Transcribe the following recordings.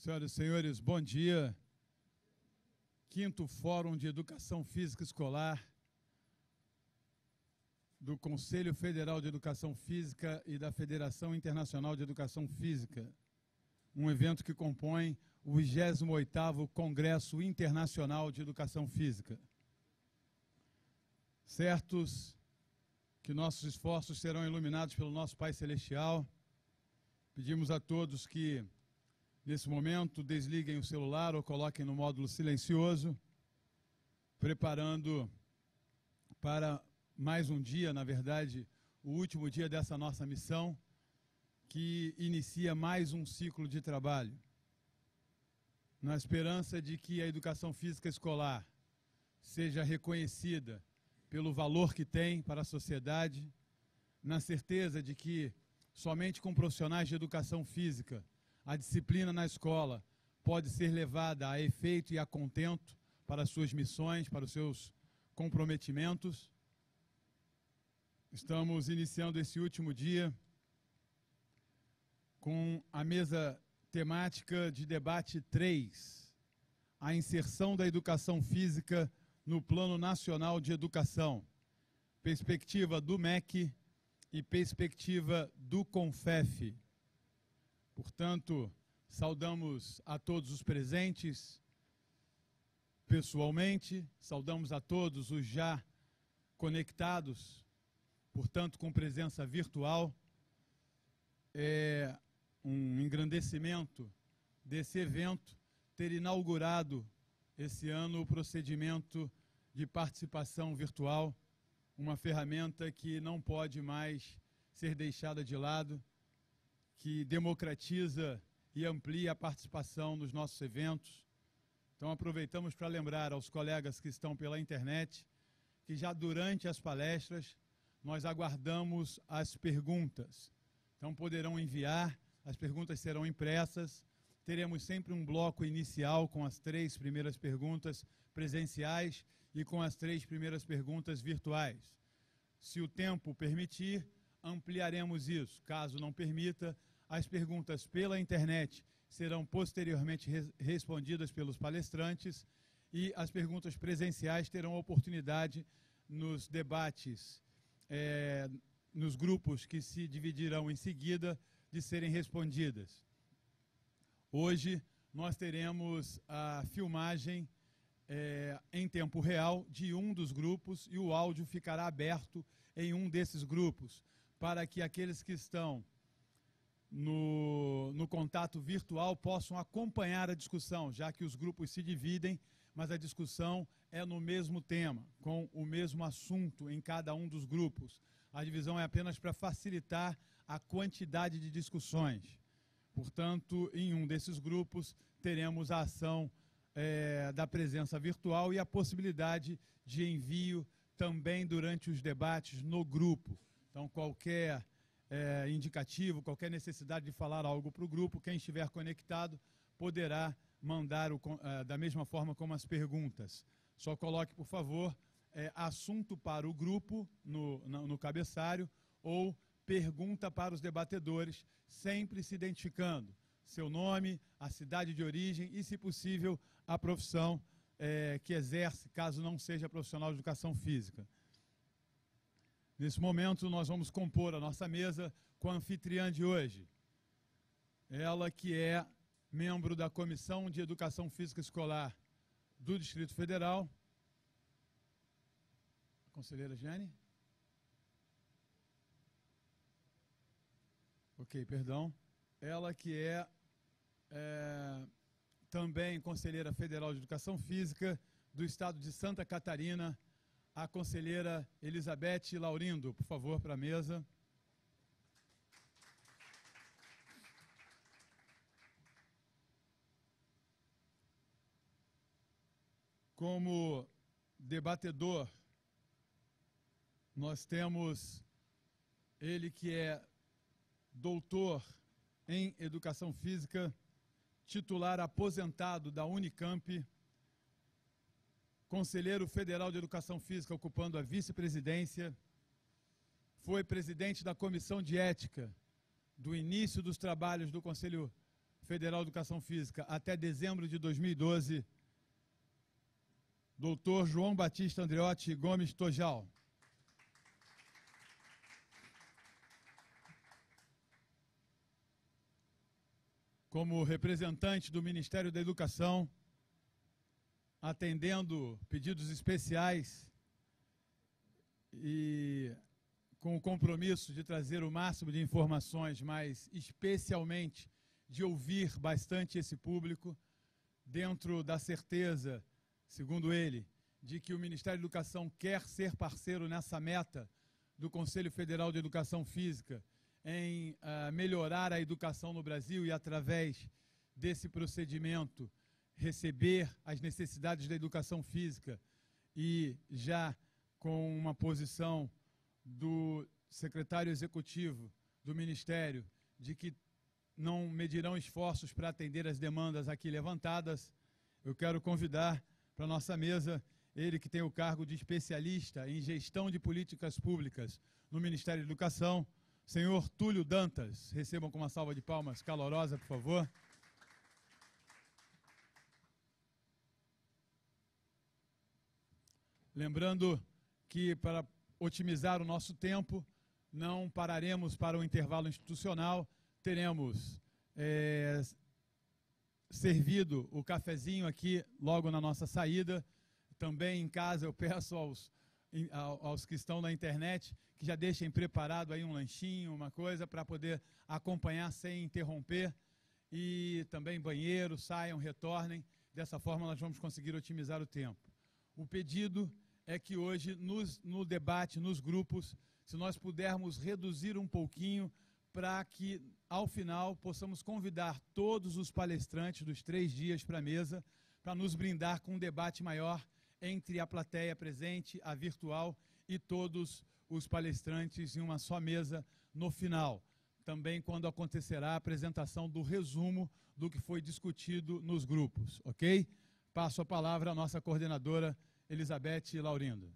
Senhoras e senhores, bom dia. Quinto Fórum de Educação Física Escolar do Conselho Federal de Educação Física e da Federação Internacional de Educação Física. Um evento que compõe o 28º Congresso Internacional de Educação Física. Certos que nossos esforços serão iluminados pelo nosso Pai Celestial, pedimos a todos que, nesse momento, desliguem o celular ou coloquem no módulo silencioso, preparando para mais um dia, na verdade, o último dia dessa nossa missão, que inicia mais um ciclo de trabalho, na esperança de que a educação física escolar seja reconhecida pelo valor que tem para a sociedade, na certeza de que somente com profissionais de educação física a disciplina na escola pode ser levada a efeito e a contento para as suas missões, para os seus comprometimentos. Estamos iniciando esse último dia com a mesa temática de debate 3, a inserção da educação física no Plano Nacional de Educação, perspectiva do MEC e perspectiva do CONFEF. Portanto, saudamos a todos os presentes pessoalmente, saudamos a todos os já conectados, portanto, com presença virtual. É um engrandecimento desse evento ter inaugurado esse ano o procedimento de participação virtual, uma ferramenta que não pode mais ser deixada de lado, que democratiza e amplia a participação nos nossos eventos. Então, aproveitamos para lembrar aos colegas que estão pela internet que já durante as palestras nós aguardamos as perguntas. Então, poderão enviar, as perguntas serão impressas, teremos sempre um bloco inicial com as 3 primeiras perguntas presenciais e com as 3 primeiras perguntas virtuais. Se o tempo permitir, ampliaremos isso. Caso não permita, as perguntas pela internet serão posteriormente respondidas pelos palestrantes e as perguntas presenciais terão oportunidade nos debates, nos grupos que se dividirão em seguida, de serem respondidas. Hoje nós teremos a filmagem em tempo real de um dos grupos e o áudio ficará aberto em um desses grupos, para que aqueles que estão no contato virtual possam acompanhar a discussão, já que os grupos se dividem, mas a discussão é no mesmo tema, com o mesmo assunto em cada um dos grupos. A divisão é apenas para facilitar a quantidade de discussões. Portanto, em um desses grupos, teremos a ação da presença virtual e a possibilidade de envio também durante os debates no grupo. Então, qualquer indicativo, qualquer necessidade de falar algo para o grupo, quem estiver conectado poderá mandar da mesma forma como as perguntas. Só coloque, por favor, assunto para o grupo no cabeçalho ou pergunta para os debatedores, sempre se identificando seu nome, a cidade de origem e, se possível, a profissão que exerce, caso não seja profissional de educação física. Nesse momento, nós vamos compor a nossa mesa com a anfitriã de hoje. Ela que é membro da Comissão de Educação Física Escolar do Distrito Federal. Conselheira Jane? Ok, perdão. Ela que é também conselheira federal de Educação Física do estado de Santa Catarina, a conselheira Elizabeth Laurindo. Por favor, para a mesa. Como debatedor, nós temos ele que é doutor em Educação Física, titular aposentado da Unicamp, conselheiro federal de Educação Física ocupando a vice-presidência, foi presidente da Comissão de Ética do início dos trabalhos do Conselho Federal de Educação Física até dezembro de 2012, Dr. João Batista Andreotti Gomes Tojal. Como representante do Ministério da Educação, atendendo pedidos especiais e com o compromisso de trazer o máximo de informações, mas especialmente de ouvir bastante esse público, dentro da certeza, segundo ele, de que o Ministério da Educação quer ser parceiro nessa meta do Conselho Federal de Educação Física em melhorar a educação no Brasil e, através desse procedimento, receber as necessidades da educação física e já com uma posição do secretário executivo do Ministério de que não medirão esforços para atender as demandas aqui levantadas, eu quero convidar para a nossa mesa ele que tem o cargo de especialista em gestão de políticas públicas no Ministério da Educação, senhor Túlio Dantas. Recebam com uma salva de palmas calorosa, por favor. Lembrando que, para otimizar o nosso tempo, não pararemos para o intervalo institucional, teremos servido o cafezinho aqui logo na nossa saída. Também em casa eu peço aos que estão na internet que já deixem preparado aí um lanchinho, uma coisa para poder acompanhar sem interromper, e também banheiro, saiam, retornem. Dessa forma nós vamos conseguir otimizar o tempo. O pedido é que hoje, no debate, nos grupos, se nós pudermos reduzir um pouquinho para que, ao final, possamos convidar todos os palestrantes dos 3 dias para a mesa, para nos brindar com um debate maior entre a plateia presente, a virtual e todos os palestrantes em uma só mesa no final. Também quando acontecerá a apresentação do resumo do que foi discutido nos grupos, ok? Passo a palavra à nossa coordenadora, Elizabeth Laurindo.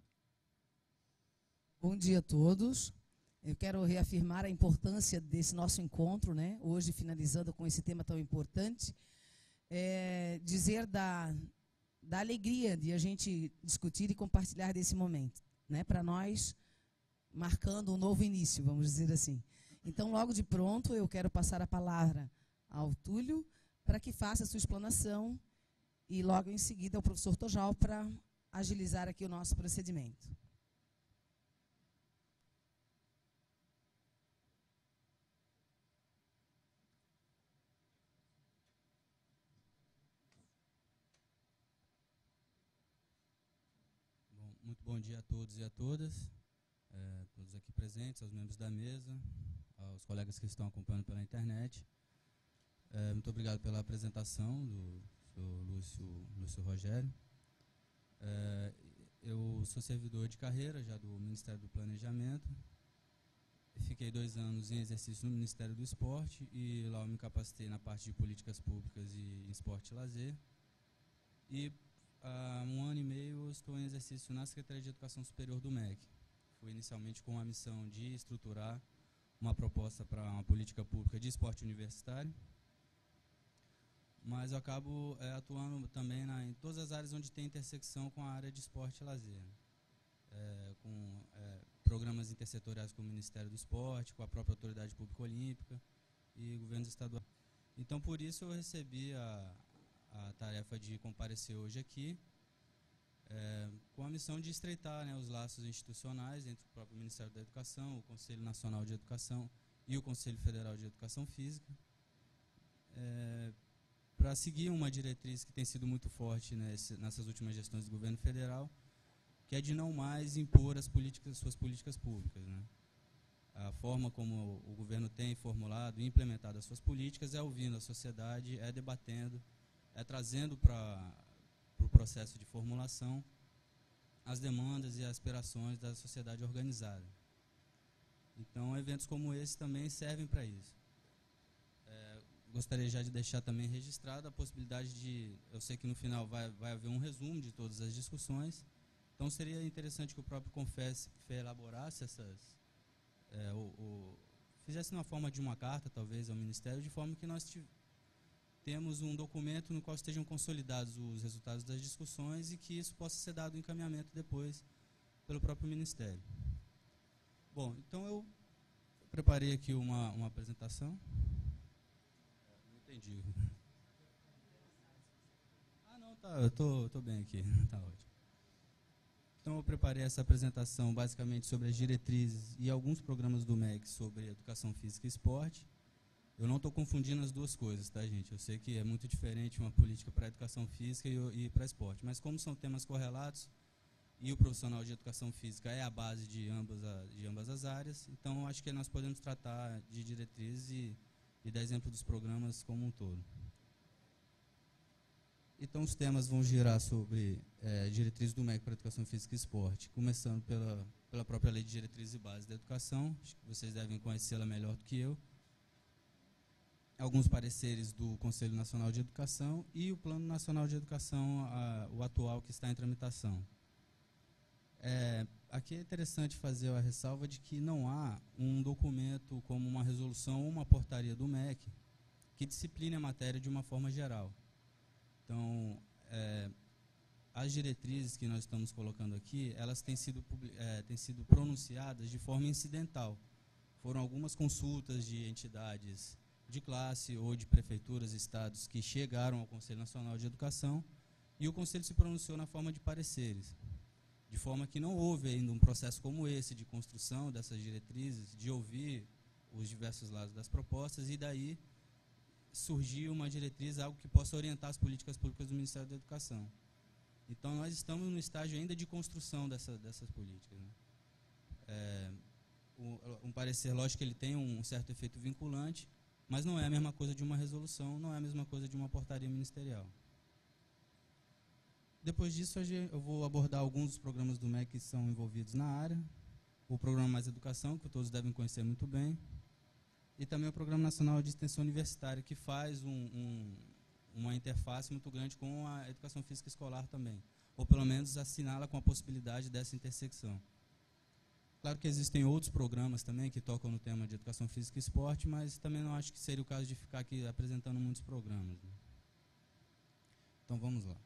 Bom dia a todos. Eu quero reafirmar a importância desse nosso encontro, né? Hoje, finalizando com esse tema tão importante, dizer da alegria de a gente discutir e compartilhar desse momento, né? Para nós, marcando um novo início, vamos dizer assim. Então, logo de pronto, eu quero passar a palavra ao Túlio para que faça a sua explanação e logo em seguida ao professor Tojal para agilizar aqui o nosso procedimento. Muito bom dia a todos e a todas, todos aqui presentes, aos membros da mesa, aos colegas que estão acompanhando pela internet. Muito obrigado pela apresentação do senhor Lúcio Rogério. Eu sou servidor de carreira já do Ministério do Planejamento. Fiquei 2 anos em exercício no Ministério do Esporte e lá eu me capacitei na parte de políticas públicas e esporte e lazer. E há 1 ano e meio eu estou em exercício na Secretaria de Educação Superior do MEC. Fui inicialmente com a missão de estruturar uma proposta para uma política pública de esporte universitário, mas eu acabo atuando também em todas as áreas onde tem intersecção com a área de esporte e lazer, com programas intersetoriais com o Ministério do Esporte, com a própria Autoridade Pública Olímpica e governos estaduais. Então, por isso eu recebi a tarefa de comparecer hoje aqui, com a missão de estreitar, né, os laços institucionais entre o próprio Ministério da Educação, o Conselho Nacional de Educação e o Conselho Federal de Educação Física, para seguir uma diretriz que tem sido muito forte nessas últimas gestões do governo federal, que é de não mais impor suas políticas públicas, né? A forma como o governo tem formulado e implementado as suas políticas é ouvindo a sociedade, é debatendo, é trazendo para o processo de formulação as demandas e aspirações da sociedade organizada. Então, eventos como esse também servem para isso. Gostaria já de deixar também registrado a possibilidade de, eu sei que no final vai haver um resumo de todas as discussões, então seria interessante que o próprio CONFES elaborasse fizesse na forma de uma carta, talvez, ao Ministério, de forma que nós temos um documento no qual estejam consolidados os resultados das discussões e que isso possa ser dado encaminhamento depois pelo próprio Ministério. Bom, então eu preparei aqui uma apresentação. Não entendi. Ah, não, tá, eu tô bem aqui, tá ótimo. Então eu preparei essa apresentação basicamente sobre as diretrizes e alguns programas do MEC sobre educação física e esporte. Eu não estou confundindo as duas coisas, tá, gente? Eu sei que é muito diferente uma política para a educação física e para esporte, mas como são temas correlatos e o profissional de educação física é a base de ambas as áreas, então acho que nós podemos tratar de diretrizes e dar exemplo dos programas como um todo. Então os temas vão girar sobre diretrizes do MEC para a educação física e esporte, começando pela própria Lei de Diretrizes e Bases da Educação, acho que vocês devem conhecê-la melhor do que eu. Alguns pareceres do Conselho Nacional de Educação e o Plano Nacional de Educação, o atual que está em tramitação. Aqui é interessante fazer a ressalva de que não há um documento como uma resolução ou uma portaria do MEC que discipline a matéria de uma forma geral. Então, as diretrizes que nós estamos colocando aqui, elas têm sido pronunciadas de forma incidental. Foram algumas consultas de entidades de classe ou de prefeituras e estados que chegaram ao Conselho Nacional de Educação e o Conselho se pronunciou na forma de pareceres, de forma que não houve ainda um processo como esse de construção dessas diretrizes, de ouvir os diversos lados das propostas e daí surgir uma diretriz, algo que possa orientar as políticas públicas do Ministério da Educação. Então, nós estamos no estágio ainda de construção dessas políticas, né? Um parecer, lógico que ele tem um certo efeito vinculante, mas não é a mesma coisa de uma resolução, não é a mesma coisa de uma portaria ministerial. Depois disso, eu vou abordar alguns dos programas do MEC que são envolvidos na área, o Programa Mais Educação, que todos devem conhecer muito bem, e também o Programa Nacional de Extensão Universitária, que faz uma interface muito grande com a educação física escolar também, ou pelo menos assinala com a possibilidade dessa intersecção. Claro que existem outros programas também que tocam no tema de educação física e esporte, mas também não acho que seria o caso de ficar aqui apresentando muitos programas, né? Então vamos lá.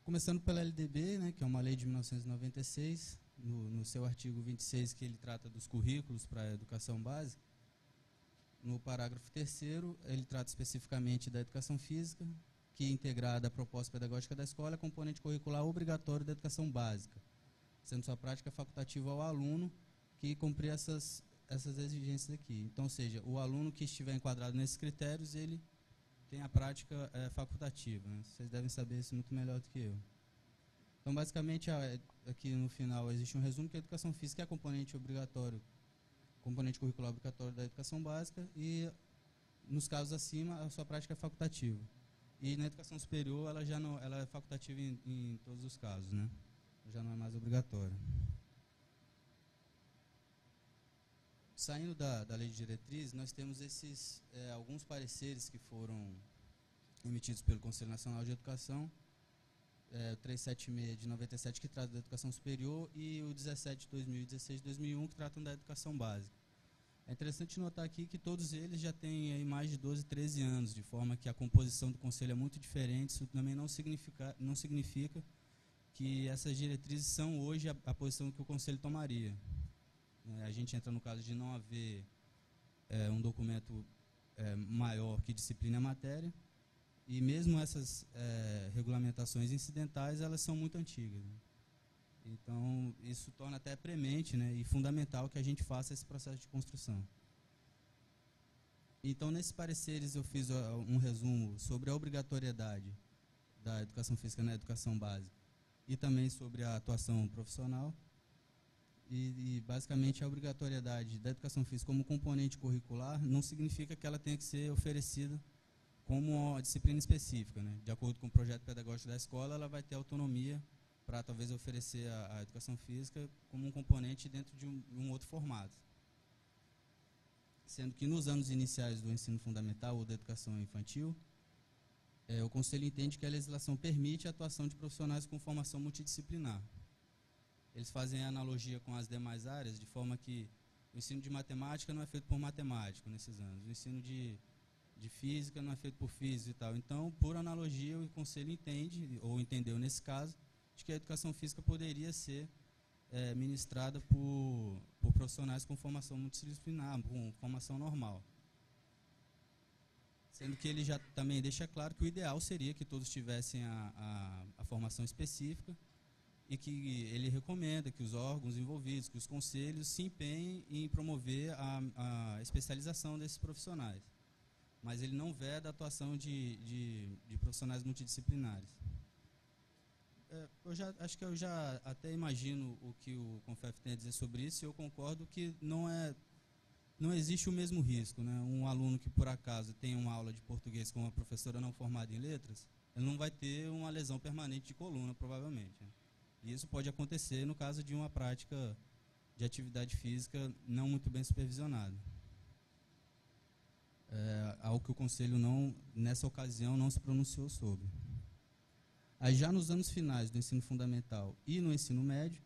Começando pela LDB, né, que é uma lei de 1996, no seu artigo 26, que ele trata dos currículos para a educação básica. No parágrafo 3º, ele trata especificamente da educação física, que é integrada à proposta pedagógica da escola, é componente curricular obrigatório da educação básica, sendo sua prática facultativa ao aluno que cumprir essas exigências aqui. Então, ou seja, o aluno que estiver enquadrado nesses critérios, ele tem a prática facultativa, né? Vocês devem saber isso muito melhor do que eu. Então, basicamente, aqui no final existe um resumo que a educação física é componente curricular obrigatório da educação básica e, nos casos acima, a sua prática é facultativa. E na educação superior, ela é facultativa em todos os casos, né? Já não é mais obrigatória. Saindo da lei de diretrizes, nós temos alguns pareceres que foram emitidos pelo Conselho Nacional de Educação, o 376 de 97, que trata da educação superior, e o 17 de 2016 de 2001, que tratam da educação básica. É interessante notar aqui que todos eles já têm aí mais de 12, 13 anos, de forma que a composição do Conselho é muito diferente. Isso também não significa que essas diretrizes são hoje a posição que o Conselho tomaria. A gente entra no caso de não haver um documento maior que discipline a matéria, e mesmo essas regulamentações incidentais, elas são muito antigas, né? Então, isso torna até premente, né, e fundamental que a gente faça esse processo de construção. Então, nesses pareceres, eu fiz um resumo sobre a obrigatoriedade da educação física na educação básica e também sobre a atuação profissional. E basicamente, a obrigatoriedade da educação física como componente curricular não significa que ela tenha que ser oferecida como uma disciplina específica, né? De acordo com o projeto pedagógico da escola, ela vai ter autonomia para talvez oferecer a educação física como um componente dentro de um outro formato. Sendo que nos anos iniciais do ensino fundamental ou da educação infantil, o Conselho entende que a legislação permite a atuação de profissionais com formação multidisciplinar. Eles fazem a analogia com as demais áreas, de forma que o ensino de matemática não é feito por matemático nesses anos. O ensino de de física não é feito por física e tal. Então, por analogia, o conselho entende, ou entendeu nesse caso, de que a educação física poderia ser ministrada por profissionais com formação multidisciplinar, com formação normal. Sendo que ele já também deixa claro que o ideal seria que todos tivessem a formação específica e que ele recomenda que os órgãos envolvidos, que os conselhos se empenhem em promover a especialização desses profissionais. Mas ele não veda a atuação de profissionais multidisciplinares. Acho que eu já até imagino o que o CONFEF tem a dizer sobre isso, e eu concordo que não existe o mesmo risco, né? Um aluno que, por acaso, tem uma aula de português com uma professora não formada em letras, ele não vai ter uma lesão permanente de coluna, provavelmente, né? E isso pode acontecer no caso de uma prática de atividade física não muito bem supervisionada. Algo que o Conselho, nessa ocasião, não se pronunciou sobre. Aí, já nos anos finais do ensino fundamental e no ensino médio,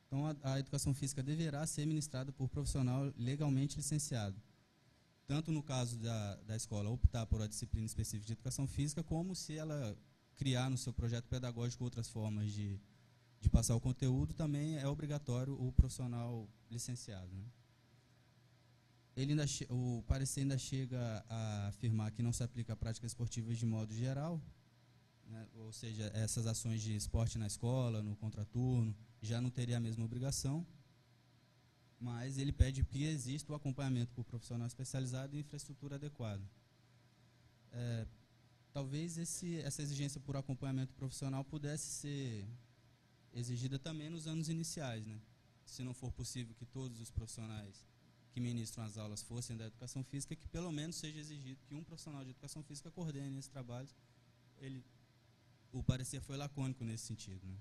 então a educação física deverá ser ministrada por profissional legalmente licenciado, tanto no caso da escola optar por a disciplina específica de educação física, como se ela criar no seu projeto pedagógico outras formas de passar o conteúdo, também é obrigatório o profissional licenciado, né? O parecer ainda chega a afirmar que não se aplica a práticas esportivas de modo geral, né? Ou seja, essas ações de esporte na escola, no contraturno, já não teria a mesma obrigação, mas ele pede que exista o acompanhamento por profissional especializado e infraestrutura adequada. Talvez essa exigência por acompanhamento profissional pudesse ser exigida também nos anos iniciais, né? Se não for possível que todos os profissionais que ministram as aulas fossem da educação física, que pelo menos seja exigido que um profissional de educação física coordene esse trabalho. O parecer foi lacônico nesse sentido, né?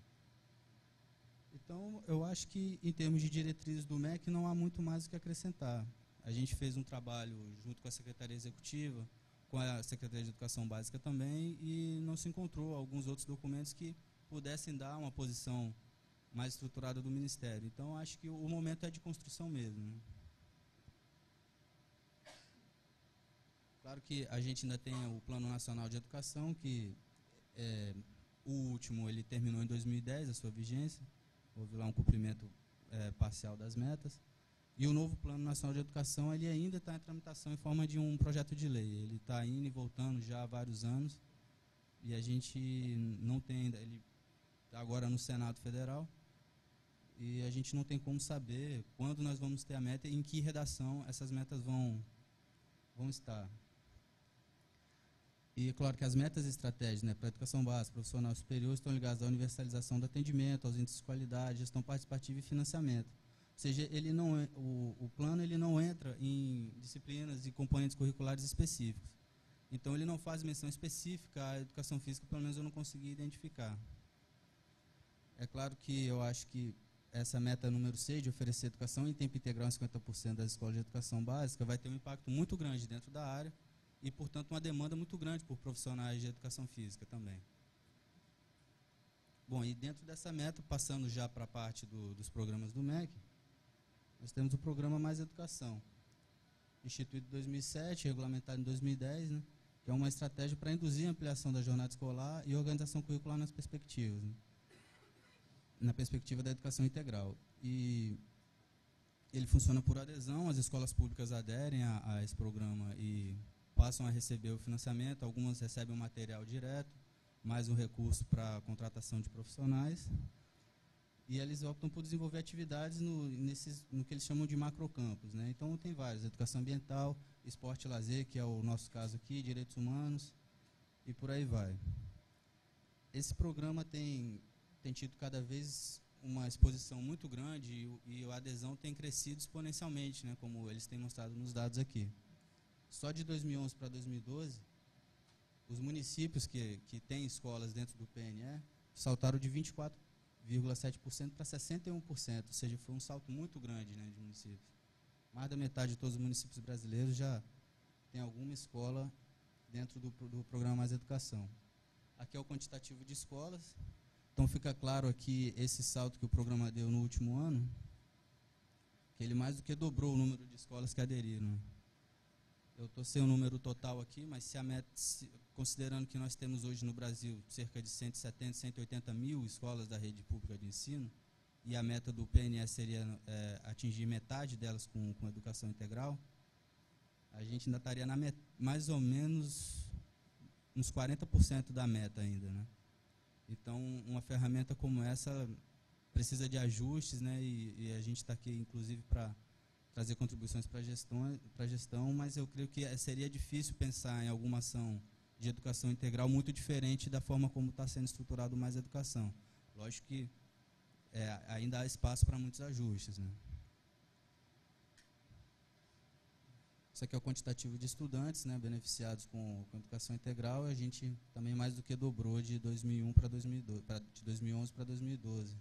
Então, eu acho que, em termos de diretrizes do MEC, não há muito mais o que acrescentar. A gente fez um trabalho junto com a Secretaria Executiva, com a Secretaria de Educação Básica também, e não se encontrou alguns outros documentos que pudessem dar uma posição mais estruturada do Ministério. Então, acho que o momento é de construção mesmo, né? Claro que a gente ainda tem o Plano Nacional de Educação, que o último ele terminou em 2010, a sua vigência. Houve lá um cumprimento parcial das metas. E o novo Plano Nacional de Educação ele ainda está em tramitação em forma de um projeto de lei. Ele está indo e voltando já há vários anos. E a gente não tem ainda, ele está agora no Senado Federal. E a gente não tem como saber quando nós vamos ter a meta e em que redação essas metas vão estar. E, claro, que as metas e estratégias, né, para a educação básica, profissional superior, estão ligadas à universalização do atendimento, aos índices de qualidade, gestão participativa e financiamento. Ou seja, o plano ele não entra em disciplinas e componentes curriculares específicos. Então, ele não faz menção específica à educação física, pelo menos eu não consegui identificar. É claro que eu acho que essa meta número 6, de oferecer educação em tempo integral em 50% das escolas de educação básica, vai ter um impacto muito grande dentro da área, e, portanto, uma demanda muito grande por profissionais de educação física também. Bom, e dentro dessa meta, passando já para a parte dos programas do MEC, nós temos o programa Mais Educação, instituído em 2007, regulamentado em 2010, né, que é uma estratégia para induzir a ampliação da jornada escolar e organização curricular nas perspectivas, né, na perspectiva da educação integral. E ele funciona por adesão, as escolas públicas aderem a esse programa e passam a receber o financiamento, algumas recebem o material direto, mais um recurso para a contratação de profissionais, e eles optam por desenvolver atividades no que eles chamam de macrocampos, né? Então, tem vários: educação ambiental, esporte e lazer, que é o nosso caso aqui, direitos humanos, e por aí vai. Esse programa tem tido cada vez uma exposição muito grande e a adesão tem crescido exponencialmente, né, como eles têm mostrado nos dados aqui. Só de 2011 para 2012, os municípios que têm escolas dentro do PNE saltaram de 24,7% para 61%, ou seja, foi um salto muito grande, né, de municípios. Mais da metade de todos os municípios brasileiros já tem alguma escola dentro do programa Mais Educação. Aqui é o quantitativo de escolas, então fica claro aqui esse salto que o programa deu no último ano, que ele mais do que dobrou o número de escolas que aderiram. Eu estou sem o número total aqui, mas se a meta, considerando que nós temos hoje no Brasil cerca de 170, 180 mil escolas da rede pública de ensino, e a meta do PNE seria atingir metade delas com educação integral, a gente ainda estaria mais ou menos uns 40% da meta ainda, né? Então, uma ferramenta como essa precisa de ajustes, né? E a gente está aqui, inclusive, para trazer contribuições para a gestão, mas eu creio que seria difícil pensar em alguma ação de educação integral muito diferente da forma como está sendo estruturado Mais Educação. Lógico que ainda há espaço para muitos ajustes, né? Isso aqui é o quantitativo de estudantes, né, beneficiados com educação integral, e a gente também mais do que dobrou de 2001 para 2012, de 2011 para 2012.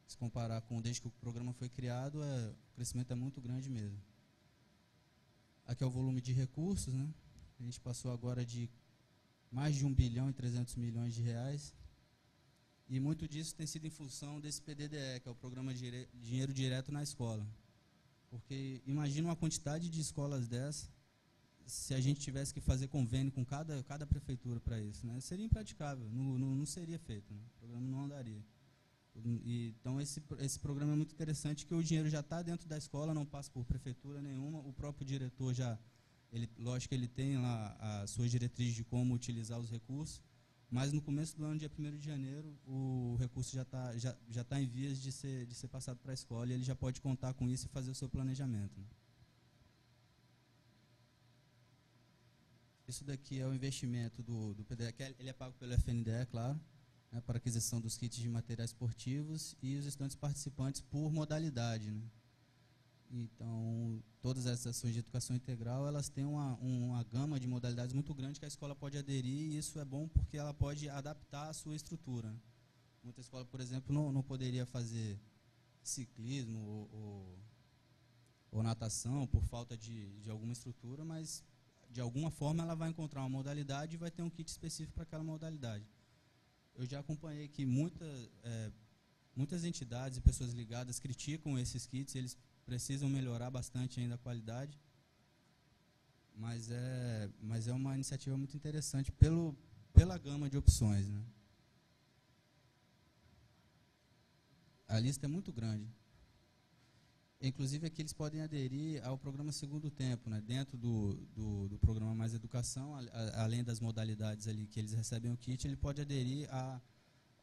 Se comparar com desde que o programa foi criado, o crescimento é muito grande mesmo. Aqui é o volume de recursos, né? A gente passou agora de mais de 1 bilhão e 300 milhões de reais, e muito disso tem sido em função desse PDDE, que é o Programa de Dinheiro Direto na Escola. Porque imagina uma quantidade de escolas dessa, se a gente tivesse que fazer convênio com cada prefeitura para isso, né? Seria impraticável, não seria feito, né? O programa não andaria. Então, esse programa é muito interessante, que o dinheiro já está dentro da escola, não passa por prefeitura nenhuma, o próprio diretor lógico que ele tem lá as suas diretrizes de como utilizar os recursos, mas no começo do ano, dia 1º de janeiro, o recurso já tá em vias de ser passado para a escola, e ele já pode contar com isso e fazer o seu planejamento, né? Isso daqui é o investimento do PDE, que ele é pago pelo FNDE, claro, né, para aquisição dos kits de materiais esportivos, e os estudantes participantes por modalidade, né? Então, todas essas ações de educação integral, elas têm uma gama de modalidades muito grande que a escola pode aderir, e isso é bom porque ela pode adaptar a sua estrutura. Muita escola, por exemplo, não poderia fazer ciclismo ou natação por falta de alguma estrutura, mas de alguma forma ela vai encontrar uma modalidade e vai ter um kit específico para aquela modalidade. Eu já acompanhei que muitas entidades e pessoas ligadas criticam esses kits, eles precisam melhorar bastante ainda a qualidade, mas é uma iniciativa muito interessante pela gama de opções, né? A lista é muito grande. Inclusive, aqui eles podem aderir ao programa Segundo Tempo, né? Dentro do programa Mais Educação, além das modalidades ali que eles recebem o kit, ele pode aderir a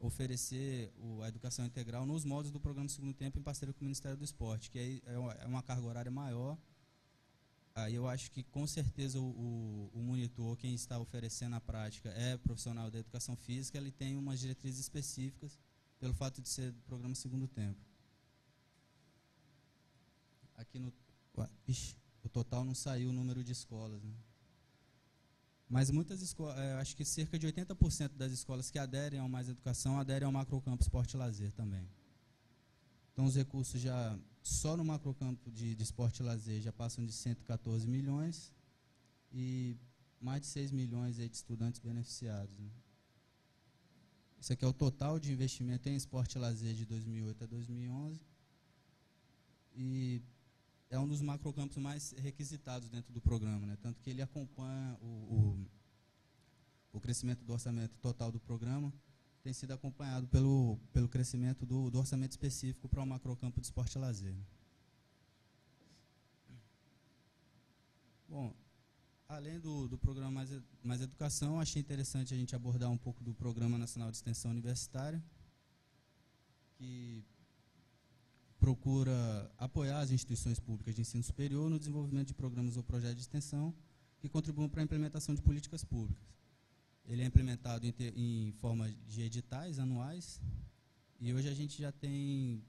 oferecer a educação integral nos moldes do programa Segundo Tempo em parceria com o Ministério do Esporte, que aí é uma carga horária maior. Aí eu acho que, com certeza, o monitor, quem está oferecendo a prática, é profissional da educação física, ele tem umas diretrizes específicas pelo fato de ser do programa Segundo Tempo. Aqui o total não saiu o número de escolas, né? Mas muitas escolas, acho que cerca de 80% das escolas que aderem ao Mais Educação aderem ao Macrocampo Esporte e Lazer também. Então, os recursos já, só no Macrocampo de Esporte e Lazer, já passam de 114 milhões e mais de 6 milhões aí de estudantes beneficiados, né? Isso aqui é o total de investimento em esporte e lazer de 2008 a 2011 e é um dos macrocampos mais requisitados dentro do programa, né? Tanto que ele acompanha o crescimento do orçamento total do programa, tem sido acompanhado pelo crescimento do orçamento específico para o macrocampo de esporte e lazer. Bom, além do programa Mais Educação, achei interessante a gente abordar um pouco do Programa Nacional de Extensão Universitária, que procura apoiar as instituições públicas de ensino superior no desenvolvimento de programas ou projetos de extensão que contribuam para a implementação de políticas públicas. Ele é implementado em forma de editais anuais, e hoje a gente já tem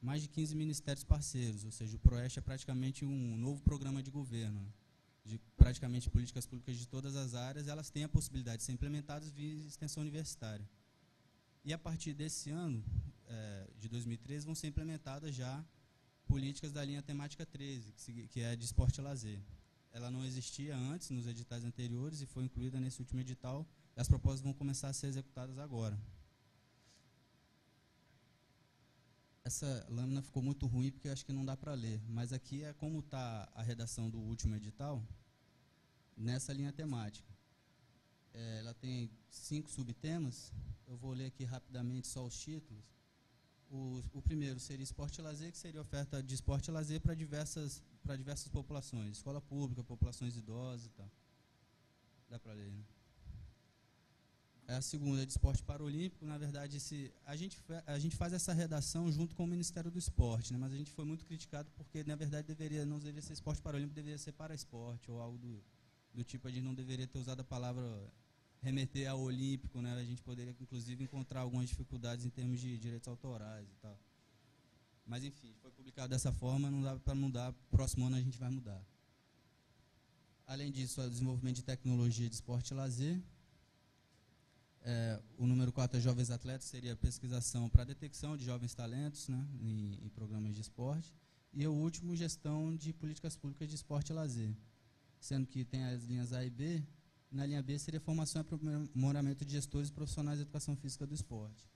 mais de 15 ministérios parceiros, ou seja, o PROEST é praticamente um novo programa de governo, de praticamente políticas públicas de todas as áreas, elas têm a possibilidade de ser implementadas via extensão universitária. E a partir desse ano, de 2013, vão ser implementadas já políticas da linha temática 13, que é de esporte e lazer. Ela não existia antes, nos editais anteriores, e foi incluída nesse último edital, e as propostas vão começar a ser executadas agora. Essa lâmina ficou muito ruim, porque eu acho que não dá para ler, mas aqui é como está a redação do último edital. nessa linha temática. Ela tem 5 subtemas, eu vou ler aqui rapidamente só os títulos. O primeiro seria esporte e lazer, que seria oferta de esporte e lazer para diversas populações, escola pública, populações idosas e tal. Dá para ler, né? A segunda é de esporte paralímpico. Na verdade, a gente faz essa redação junto com o Ministério do Esporte, né? Mas a gente foi muito criticado porque, na verdade, não deveria ser esporte paralímpico, deveria ser para esporte ou algo do tipo. A gente não deveria ter usado a palavra remeter ao olímpico, né? A gente poderia, inclusive, encontrar algumas dificuldades em termos de direitos autorais e tal. Mas, enfim, foi publicado dessa forma, não dá para mudar. Próximo ano a gente vai mudar. Além disso, o desenvolvimento de tecnologia de esporte e lazer. O número 4 é jovens atletas, seria pesquisação para detecção de jovens talentos, né, em programas de esporte. E o último, gestão de políticas públicas de esporte e lazer, sendo que tem as linhas A e B. Na linha B seria formação e aprimoramento de gestores profissionais de educação física do esporte.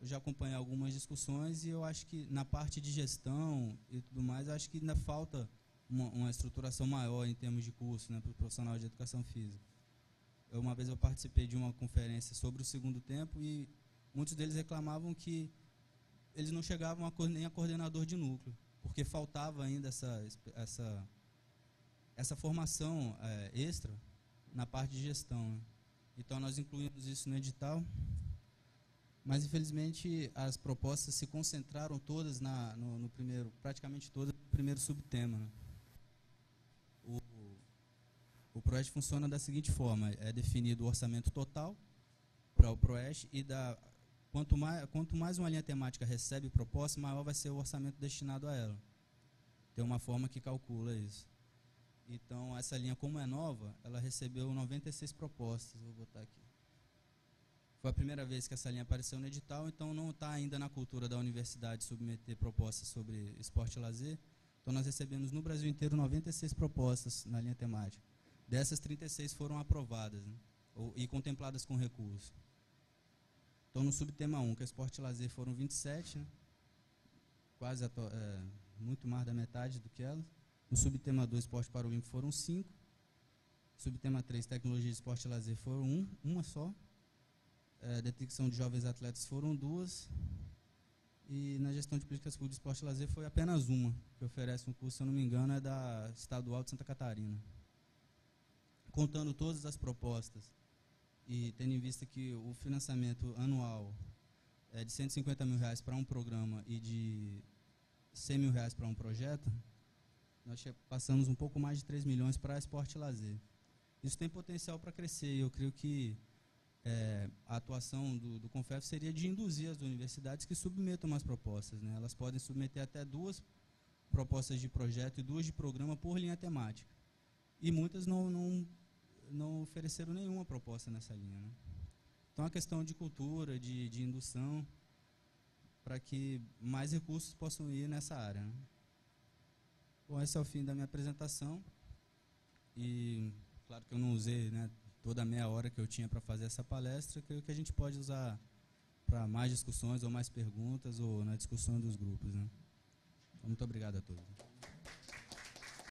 Eu já acompanhei algumas discussões e eu acho que na parte de gestão e tudo mais, eu acho que ainda falta uma estruturação maior em termos de curso, né, para o profissional de educação física. Uma vez eu participei de uma conferência sobre o segundo tempo e muitos deles reclamavam que eles não chegavam nem a coordenador de núcleo, porque faltava ainda essa formação extra na parte de gestão, né? Então nós incluímos isso no edital, mas infelizmente as propostas se concentraram todas no primeiro, praticamente todas no primeiro subtema, né? O PROEST funciona da seguinte forma: é definido o orçamento total para o PROEST e quanto mais uma linha temática recebe proposta, maior vai ser o orçamento destinado a ela. Tem uma forma que calcula isso. Então, essa linha, como é nova, ela recebeu 96 propostas. Vou botar aqui. Foi a primeira vez que essa linha apareceu no edital, então não está ainda na cultura da universidade submeter propostas sobre esporte e lazer. Então, nós recebemos no Brasil inteiro 96 propostas na linha temática. Dessas, 36 foram aprovadas, né, e contempladas com recurso. Então, no subtema 1, que é esporte e lazer, foram 27, né, quase muito mais da metade do que elas. No subtema 2, esporte paralímpico, foram 5. Subtema 3, tecnologia de esporte e lazer, foram uma só. Detecção de jovens atletas foram 2. E na gestão de políticas públicas de esporte e lazer foi apenas uma, que oferece um curso, se eu não me engano, é da Estadual de Santa Catarina. Contando todas as propostas e tendo em vista que o financiamento anual é de R$150 mil para um programa e de R$100 mil para um projeto, nós passamos um pouco mais de 3 milhões para esporte e lazer. Isso tem potencial para crescer e eu creio que a atuação do CONFEF seria de induzir as universidades que submetam umas propostas, né? Elas podem submeter até 2 propostas de projeto e 2 de programa por linha temática. E muitas não ofereceram nenhuma proposta nessa linha, né? Então, a questão de cultura, de indução, para que mais recursos possam ir nessa área, né? Bom, esse é o fim da minha apresentação. E, claro que eu não usei, né, toda a meia hora que eu tinha para fazer essa palestra. Creio que a gente pode usar para mais discussões ou mais perguntas ou na discussão dos grupos, né? Muito obrigado a todos.